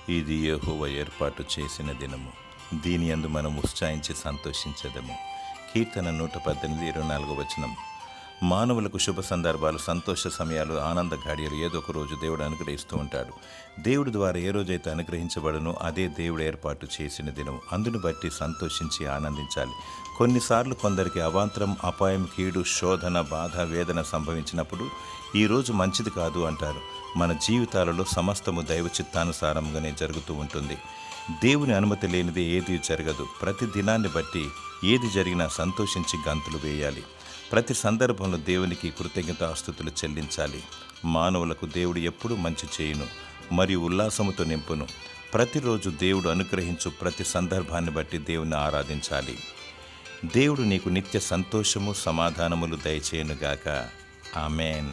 ఇది యెహోవా ఏర్పాటు చేసిన దినము, దీని యందు మనం ఉత్సాహించి సంతోషించదము. కీర్తన 118:24. మానవులకు శుభ సందర్భాలు, సంతోష సమయాలు, ఆనంద ఘడియలు ఏదో ఒక రోజు దేవుడు అనుగ్రహిస్తూ ఉంటాడు. దేవుడి ద్వారా ఏ రోజైతే అనుగ్రహించబడునో అదే దేవుడు ఏర్పాటు చేసిన దినము. అందును బట్టి సంతోషించి ఆనందించాలి. కొన్నిసార్లు కొందరికి అవాంతరం, అపాయం, కీడు, శోధన, బాధ, వేదన సంభవించినప్పుడు ఈరోజు మంచిది కాదు అంటారు. మన జీవితాలలో సమస్తము దైవ చిత్తానుసారంగానే జరుగుతూ ఉంటుంది. దేవుని అనుమతి లేనిదే ఏది జరగదు. ప్రతి దినాన్ని బట్టి ఏది జరిగినా సంతోషించి గంతులు వేయాలి. ప్రతి సందర్భంలో దేవునికి కృతజ్ఞతాస్తుతులు చెల్లించాలి. మానవులకు దేవుడు ఎప్పుడూ మంచి చేయును మరియు ఉల్లాసముతో నింపును. ప్రతిరోజు దేవుడు అనుగ్రహించు ప్రతి సందర్భాన్ని బట్టి దేవుని ఆరాధించాలి. దేవుడు నీకు నిత్య సంతోషము, సమాధానములు దయచేయునుగాక. ఆమెన్.